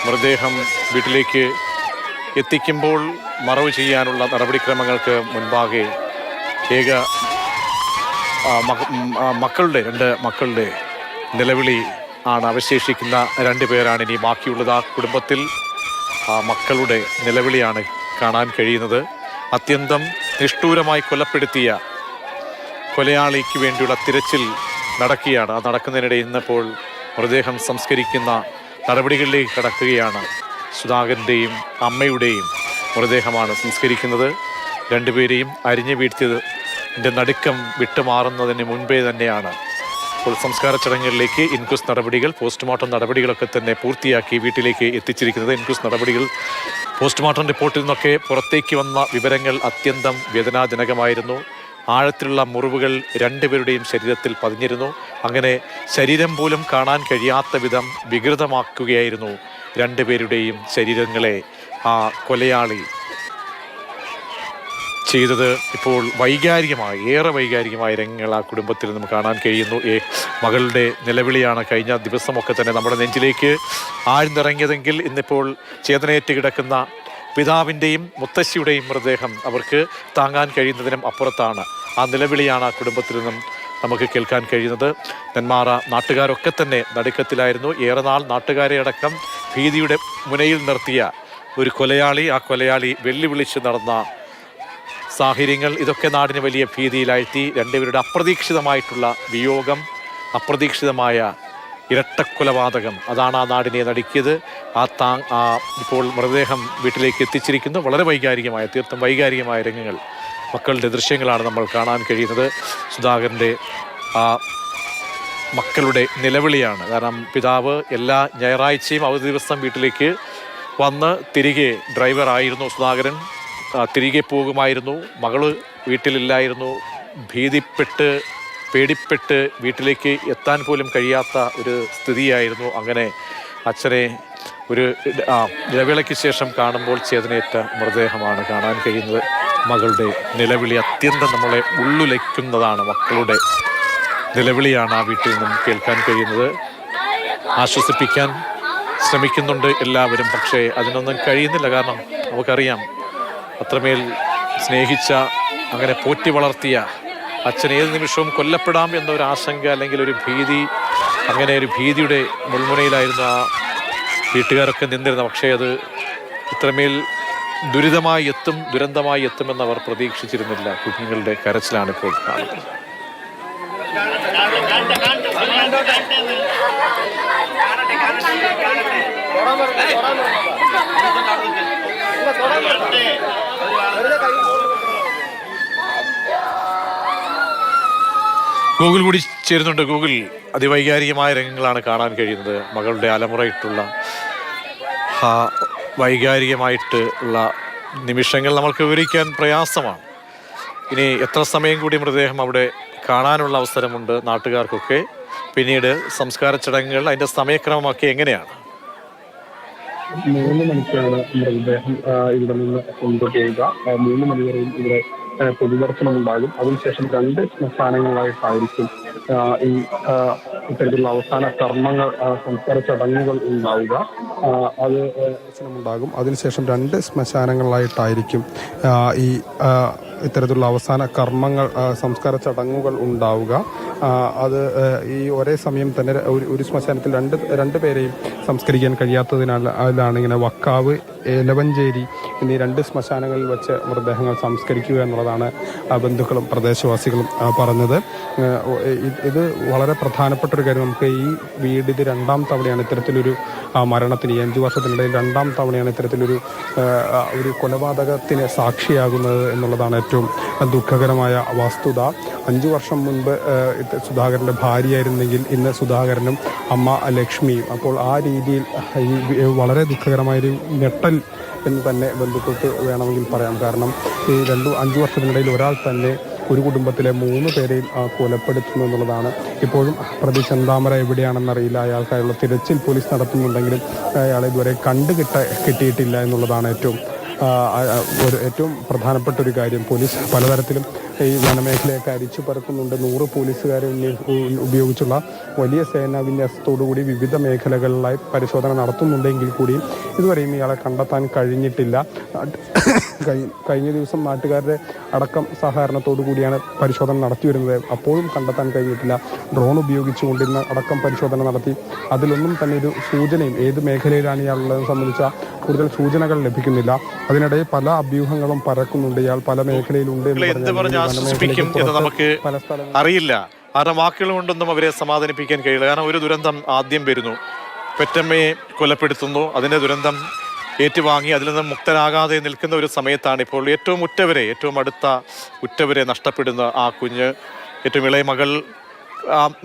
മൃതദേഹം വീട്ടിലേക്ക് എത്തിക്കുമ്പോൾ മറവ് ചെയ്യാനുള്ള നടപടിക്രമങ്ങൾക്ക് മുൻപാകെ രണ്ട് മക്കളുടെ നിലവിളി ആണ് അവശേഷിക്കുന്ന 2 പേരാണ് ഇനി ബാക്കിയുള്ളത്. ആ കുടുംബത്തിൽ മക്കളുടെ നിലവിളിയാണ് കാണാൻ കഴിയുന്നത്. അത്യന്തം നിഷ്ഠൂരമായി കൊലപ്പെടുത്തിയ കൊലയാളിക്ക് വേണ്ടിയുള്ള തിരച്ചിൽ നടക്കുകയാണ്. ആ നടക്കുന്നതിനിടെ ഇന്നിപ്പോൾ മൃതദേഹം സംസ്കരിക്കുന്ന നടപടികളിലേക്ക് കടക്കുകയാണ്. സുധാകരൻ്റെയും അമ്മയുടെയും മൃതദേഹമാണ് സംസ്കരിക്കുന്നത്. 2 പേരെയും അരിഞ്ഞു വീഴ്ത്തിയതിൻ്റെ നടുക്കം വിട്ടുമാറുന്നതിന് മുൻപേ തന്നെയാണ് ഇപ്പോൾ സംസ്കാര ചടങ്ങുകളിലേക്ക് ഇൻക്വസ്റ്റ് നടപടികൾ, പോസ്റ്റ്മോർട്ടം നടപടികളൊക്കെ തന്നെ പൂർത്തിയാക്കി വീട്ടിലേക്ക് എത്തിച്ചിരിക്കുന്നത്. ഇൻക്വസ്റ്റ് നടപടികൾ, പോസ്റ്റ്മോർട്ടം റിപ്പോർട്ടിൽ നിന്നൊക്കെ പുറത്തേക്ക് വന്ന വിവരങ്ങൾ അത്യന്തം വേദനാജനകമായിരുന്നു. ആഴത്തിലുള്ള മുറിവുകൾ 2 പേരുടെയും ശരീരത്തിൽ പതിഞ്ഞിരുന്നു. അങ്ങനെ ശരീരം പോലും കാണാൻ കഴിയാത്ത വിധം വികൃതമാക്കുകയായിരുന്നു 2 പേരുടെയും ശരീരങ്ങളെ ആ കൊലയാളി ചെയ്തത്. ഇപ്പോൾ ഏറെ വൈകാരികമായ രംഗങ്ങൾ ആ കുടുംബത്തിൽ നമുക്ക് കാണാൻ കഴിയുന്നു. മകളുടെ നിലവിളിയാണ് കഴിഞ്ഞ ദിവസമൊക്കെ തന്നെ നമ്മുടെ നെഞ്ചിലേക്ക് ആഴ്ന്നിറങ്ങിയതെങ്കിൽ ഇന്നിപ്പോൾ ചേതനയേറ്റ് കിടക്കുന്ന പിതാവിൻ്റെയും മുത്തശ്ശിയുടെയും മൃതദേഹം അവർക്ക് താങ്ങാൻ കഴിയുന്നതിനും അപ്പുറത്താണ്. ആ നിലവിളിയാണ് ആ കുടുംബത്തിൽ നിന്നും നമുക്ക് കേൾക്കാൻ കഴിയുന്നത്. നെന്മാറ നാട്ടുകാരൊക്കെ തന്നെ നടുക്കത്തിലായിരുന്നു. ഏറെ നാൾ നാട്ടുകാരെ അടക്കം ഭീതിയുടെ മുനയിൽ നിർത്തിയ ഒരു കൊലയാളി, ആ കൊലയാളി വെല്ലുവിളിച്ച് നടന്ന സാഹചര്യങ്ങൾ ഇതൊക്കെ നാടിന് വലിയ ഭീതിയിലാഴ്ത്തി. 2 പേരുടെ അപ്രതീക്ഷിതമായിട്ടുള്ള വിയോഗം, അപ്രതീക്ഷിതമായ ഇരട്ടക്കൊലപാതകം, അതാണ് ആ നാടിനെ നടുക്കിയത്. ഇപ്പോൾ മൃതദേഹം വീട്ടിലേക്ക് എത്തിച്ചിരിക്കുന്നു. വളരെ തീർത്തും വൈകാരികമായ രംഗങ്ങൾ, മക്കളുടെ ദൃശ്യങ്ങളാണ് നമ്മൾ കാണാൻ കഴിയുന്നത്. സുധാകരൻ്റെ മക്കളുടെ നിലവിളിയാണ്. കാരണം പിതാവ് എല്ലാ ഞായറാഴ്ചയും അവധി ദിവസം വീട്ടിലേക്ക് വന്ന് തിരികെ ഡ്രൈവറായിരുന്നു സുധാകരൻ, തിരികെ പോകുമായിരുന്നു. മകള് വീട്ടിലില്ലായിരുന്നു. പേടിപ്പെട്ട് വീട്ടിലേക്ക് എത്താൻ പോലും കഴിയാത്ത ഒരു സ്ഥിതിയായിരുന്നു. അങ്ങനെ അച്ഛനെ ഒരു ഇടവേളയ്ക്ക് ശേഷം കാണുമ്പോൾ ചേതനയേറ്റ മൃതദേഹമാണ് കാണാൻ കഴിയുന്നത്. മകളുടെ നിലവിളി അത്യന്തം നമ്മളെ ഉള്ളുലയ്ക്കുന്നതാണ്. മക്കളുടെ നിലവിളിയാണ് ആ വീട്ടിൽ നിന്നും കേൾക്കാൻ കഴിയുന്നത്. ആശ്വസിപ്പിക്കാൻ ശ്രമിക്കുന്നുണ്ട് എല്ലാവരും, പക്ഷേ അതിനൊന്നും കഴിയുന്നില്ല. കാരണം നമുക്കറിയാം, അത്രമേൽ സ്നേഹിച്ച, അങ്ങനെ പോറ്റി വളർത്തിയ അച്ഛൻ ഏത് നിമിഷവും കൊല്ലപ്പെടാം എന്നൊരു ആശങ്ക, അല്ലെങ്കിൽ ഒരു ഭീതി, അങ്ങനെ ഒരു ഭീതിയുടെ മുൾമുനയിലായിരുന്നു ആ വീട്ടുകാരൊക്കെ നിന്നിരുന്നത്. പക്ഷേ അത് ഇത്രമേൽ ദുരന്തമായി എത്തുമെന്നവർ പ്രതീക്ഷിച്ചിരുന്നില്ല. കുഞ്ഞുങ്ങളുടെ കരച്ചിലാണ് ഇപ്പോൾ കാണുന്നത്. ഗൂഗിൾ കൂടി ചേരുന്നുണ്ട്. ഗൂഗിൾ, അതിവൈകാരികമായ രംഗങ്ങളാണ് കാണാൻ കഴിയുന്നത്. മകളുടെ അലമുറയിട്ടുള്ള വൈകാരികമായിട്ടുള്ള നിമിഷങ്ങൾ നമ്മൾക്ക് വിവരിക്കാൻ പ്രയാസമാണ്. ഇനി എത്ര സമയം കൂടി മൃതദേഹം അവിടെ കാണാനുള്ള അവസരമുണ്ട് നാട്ടുകാർക്കൊക്കെ? പിന്നീട് സംസ്കാര ചടങ്ങുകൾ, അതിൻ്റെ സമയക്രമമൊക്കെ എങ്ങനെയാണ്? 3 മണിക്കാണ് മൃതദേഹം ഇവിടെ നിന്ന് കൊണ്ടുപോവുക. 3 മണിവരെയും ഇവിടെ പൊതുദർശനം ഉണ്ടാകും. അതിനുശേഷം 2 ശ്മശാനങ്ങളായിട്ടായിരിക്കും ഈ ഇത്തരത്തിലുള്ള അവസാന കർമ്മങ്ങൾ, സംസ്കാര ചടങ്ങുകൾ ഉണ്ടാവുക. അത് ഉണ്ടാകും. അതിനുശേഷം 2 ശ്മശാനങ്ങളായിട്ടായിരിക്കും ഈ ഇത്തരത്തിലുള്ള അവസാന കർമ്മങ്ങൾ, സംസ്കാര ചടങ്ങുകൾ ഉണ്ടാവുക. അത് ഈ ഒരേ സമയം തന്നെ ഒരു ശ്മശാനത്തിൽ രണ്ട് പേരെയും സംസ്കരിക്കാൻ കഴിയാത്തതിനാലാണ് ഇങ്ങനെ വക്കാവ്, എലവഞ്ചേരി എന്നീ 2 ശ്മശാനങ്ങളിൽ വെച്ച് മൃതദേഹങ്ങൾ സംസ്കരിക്കുക എന്നുള്ളതാണ് ബന്ധുക്കളും പ്രദേശവാസികളും പറഞ്ഞത്. ഇത് വളരെ പ്രധാനപ്പെട്ടൊരു കാര്യം. നമുക്ക് ഈ വീട് ഇത് 2ാം തവണയാണ് ഇത്തരത്തിലൊരു മരണത്തിന്, ഈ 5 വർഷത്തിനിടയിൽ 2ാം തവണയാണ് ഇത്തരത്തിലൊരു കൊലപാതകത്തിന് സാക്ഷിയാകുന്നത് എന്നുള്ളതാണ് ഏറ്റവും ദുഃഖകരമായ വസ്തുത. 5 വർഷം മുൻപ് സുധാകരൻ്റെ ഭാര്യയായിരുന്നെങ്കിൽ ഇന്ന് സുധാകരനും അമ്മ ലക്ഷ്മിയും. അപ്പോൾ ആ രീതിയിൽ ഈ വളരെ ദുഃഖകരമായൊരു ഞെട്ടൽ എന്ന് തന്നെ ബന്ധുക്കൾക്ക് വേണമെങ്കിൽ പറയാം. കാരണം ഈ 5 വർഷത്തിനിടയിൽ ഒരാൾ തന്നെ ഒരു കുടുംബത്തിലെ 3 പേരെയും കൊലപ്പെടുത്തുന്നു എന്നുള്ളതാണ്. ഇപ്പോഴും പ്രതി ചെന്താമര എവിടെയാണെന്നറിയില്ല. അയാൾക്കായുള്ള തിരച്ചിൽ പോലീസ് നടത്തുന്നുണ്ടെങ്കിലും അയാളെ ഇതുവരെ കിട്ടിയിട്ടില്ല എന്നുള്ളതാണ് ഏറ്റവും പ്രധാനപ്പെട്ട ഒരു കാര്യം. പോലീസ് പലതരത്തിലും ഈ വനമേഖലയൊക്കെ അരിച്ചു പറക്കുന്നുണ്ട്. 100 പോലീസുകാരെ ഉപയോഗിച്ചുള്ള വലിയ സേനാ വിന്യാസത്തോടുകൂടി വിവിധ മേഖലകളിലായി പരിശോധന നടത്തുന്നുണ്ടെങ്കിൽ കൂടിയും ഇതുവരെയും ഇയാളെ കണ്ടെത്താൻ കഴിഞ്ഞിട്ടില്ല. കഴിഞ്ഞ ദിവസം നാട്ടുകാരുടെ അടക്കം സഹകരണത്തോടു കൂടിയാണ് പരിശോധന നടത്തി വരുന്നത്. അപ്പോഴും കണ്ടെത്താൻ കഴിഞ്ഞിട്ടില്ല. ഡ്രോൺ ഉപയോഗിച്ചുകൊണ്ടിരുന്ന അടക്കം പരിശോധന നടത്തി. അതിലൊന്നും തന്നെ ഒരു സൂചനയും ഏത് മേഖലയിലാണ് ഇയാളുള്ളതെന്ന് സംബന്ധിച്ച കൂടുതൽ സൂചനകൾ ലഭിക്കുന്നില്ല. അതിനിടെ പല അഭ്യൂഹങ്ങളും പരക്കുന്നുണ്ട്. ഇയാൾ പല മേഖലയിലുണ്ട് നമുക്ക് അറിയില്ല. കാരണം വാക്കുകൾ കൊണ്ടൊന്നും അവരെ സമാധാനിപ്പിക്കാൻ കഴിയില്ല. കാരണം ഒരു ദുരന്തം ആദ്യം വരുന്നു, പെറ്റമ്മയെ കൊലപ്പെടുത്തുന്നു, അതിന്റെ ദുരന്തം ഏറ്റുവാങ്ങി അതിൽ നിന്ന് മുക്തരാകാതെ നിൽക്കുന്ന ഒരു സമയത്താണ് ഇപ്പോൾ ഏറ്റവും അടുത്ത ഉറ്റവരെ നഷ്ടപ്പെടുന്ന ആ കുഞ്ഞ്, ഏറ്റവും ഇളയ മകൾ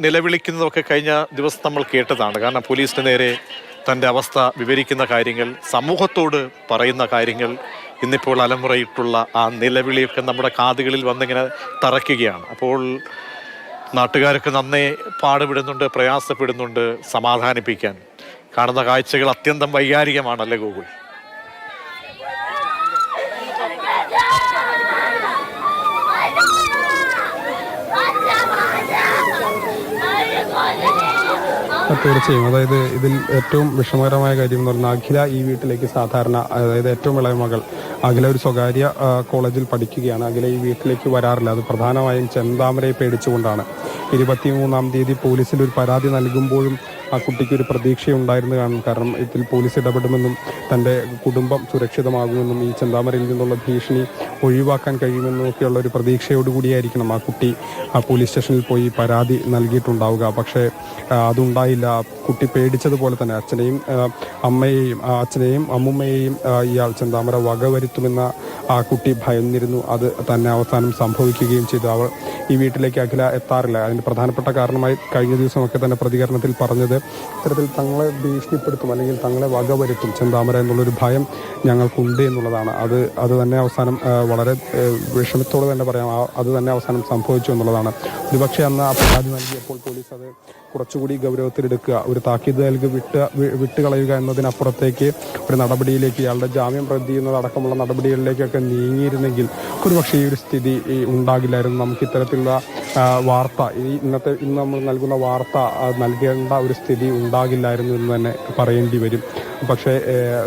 നിലവിളിക്കുന്നതൊക്കെ കഴിഞ്ഞ ദിവസം നമ്മൾ കേട്ടതാണ്. കാരണം പോലീസിന് നേരെ തൻ്റെ അവസ്ഥ വിവരിക്കുന്ന കാര്യങ്ങൾ, സമൂഹത്തോട് പറയുന്ന കാര്യങ്ങൾ, ഇന്നിപ്പോൾ അലമുറയിട്ടുള്ള ആ നിലവിളിയൊക്കെ നമ്മുടെ കാതുകളിൽ വന്നിങ്ങനെ തറയ്ക്കുകയാണ്. അപ്പോൾ നാട്ടുകാരൊക്കെ നന്നേ പാടുപെടുന്നുണ്ട്, പ്രയാസപ്പെടുന്നുണ്ട് സമാധാനിപ്പിക്കാൻ. കാണുന്ന കാഴ്ചകൾ അത്യന്തം വൈകാരികമാണല്ലേ ഗൂഗിൾ? തീർച്ചയായും. അതായത് ഇതിൽ ഏറ്റവും വിഷമകരമായ കാര്യം എന്ന് പറഞ്ഞാൽ അഖില ഈ വീട്ടിലേക്ക് സാധാരണ, അതായത് ഏറ്റവും ഇളയ മകൾ അഖില ഒരു സ്വകാര്യ കോളേജിൽ പഠിക്കുകയാണ്. അഖില ഈ വീട്ടിലേക്ക് വരാറില്ല. അത് പ്രധാനമായും ചെന്താമരയെ പേടിച്ചുകൊണ്ടാണ്. 23-ാം തീയതി പോലീസിൽ ഒരു പരാതി നൽകുമ്പോഴും ആ കുട്ടിക്ക് ഒരു പ്രതീക്ഷയുണ്ടായിരുന്നു കാണും. കാരണം ഇതിൽ പോലീസ് ഇടപെടുമെന്നും തൻ്റെ കുടുംബം സുരക്ഷിതമാകുമെന്നും ഈ ചെന്താമരയിൽ നിന്നുള്ള ഭീഷണി ഒഴിവാക്കാൻ കഴിയുമെന്നും ഒക്കെയുള്ള ഒരു പ്രതീക്ഷയോടുകൂടിയായിരിക്കണം ആ കുട്ടി ആ പോലീസ് സ്റ്റേഷനിൽ പോയി പരാതി നൽകിയിട്ടുണ്ടാവുക. പക്ഷേ അതുണ്ടായില്ല. കുട്ടി പേടിച്ചതുപോലെ തന്നെ അച്ഛനെയും അമ്മുമ്മയെയും ഇയാൾ ചെന്താമര വകവരുത്തുമെന്ന ആ കുട്ടി ഭയന്നിരുന്നു. അത് തന്നെ അവസാനം സംഭവിക്കുകയും ചെയ്തു. അവൾ ഈ വീട്ടിലേക്ക് അഖില എത്താറില്ല. അതിന് പ്രധാനപ്പെട്ട കാരണമായി കഴിഞ്ഞ ദിവസമൊക്കെ തന്നെ പ്രതികരണത്തിൽ പറഞ്ഞത് ഇത്തരത്തിൽ തങ്ങളെ ഭീഷണിപ്പെടുത്തും അല്ലെങ്കിൽ തങ്ങളെ വകവരുത്തും ചെന്താമര എന്നുള്ളൊരു ഭയം ഞങ്ങൾക്കുണ്ട് എന്നുള്ളതാണ്. അത് തന്നെ അവസാനം വളരെ വിഷമത്തോടെ തന്നെ പറയാം, അത് തന്നെ അവസാനം സംഭവിച്ചു എന്നുള്ളതാണ്. ഒരുപക്ഷെ അന്ന് ആ പരാതി നൽകിയപ്പോൾ പോലീസ് അത് കുറച്ചുകൂടി ഗൗരവത്തിലെടുക്കുക, ഒരു താക്കീത് നൽകി വിട്ടുകളയുക എന്നതിനപ്പുറത്തേക്ക് ഒരു നടപടിയിലേക്ക്, ഇയാളുടെ ജാമ്യം റദ്ദ് ചെയ്യുന്നതടക്കമുള്ള നടപടികളിലേക്കൊക്കെ നീങ്ങിയിരുന്നെങ്കിൽ ഒരുപക്ഷെ ഈ ഒരു സ്ഥിതി ഉണ്ടാകില്ലായിരുന്നു. നമുക്ക് ഇത്തരത്തിലുള്ള വാർത്ത ഇന്ന് നമ്മൾ നൽകുന്ന വാർത്ത നൽകേണ്ട ഒരു സ്ഥിതി ഉണ്ടാകില്ലായിരുന്നു എന്ന് തന്നെ പറയേണ്ടി വരും. പക്ഷേ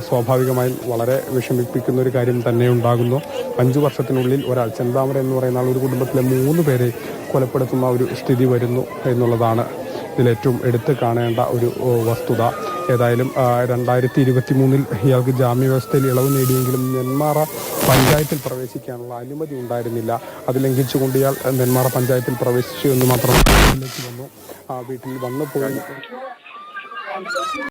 സ്വാഭാവികമായും വളരെ വിഷമിപ്പിക്കുന്ന ഒരു കാര്യം തന്നെ ഉണ്ടാകുന്നു. 5 വർഷത്തിനുള്ളിൽ ഒരാൾ, ചെന്താമര എന്ന് പറയുന്ന ആൾ, ഒരു കുടുംബത്തിലെ 3 പേരെ കൊലപ്പെടുത്തുന്ന ഒരു സ്ഥിതി വരുന്നു എന്നുള്ളതാണ് ഇതിലേറ്റവും എടുത്തു കാണേണ്ട ഒരു വസ്തുത. ഏതായാലും 2023 ഇയാൾക്ക് ജാമ്യവ്യവസ്ഥയിൽ ഇളവ് നേടിയെങ്കിലും നെന്മാറ പഞ്ചായത്തിൽ പ്രവേശിക്കാനുള്ള അനുമതി ഉണ്ടായിരുന്നില്ല. അത് ലംഘിച്ചുകൊണ്ട് ഇയാൾ നെന്മാറ പഞ്ചായത്തിൽ പ്രവേശിച്ചു എന്ന് മാത്രം വന്നു. ആ വീട്ടിൽ വന്നു പോയി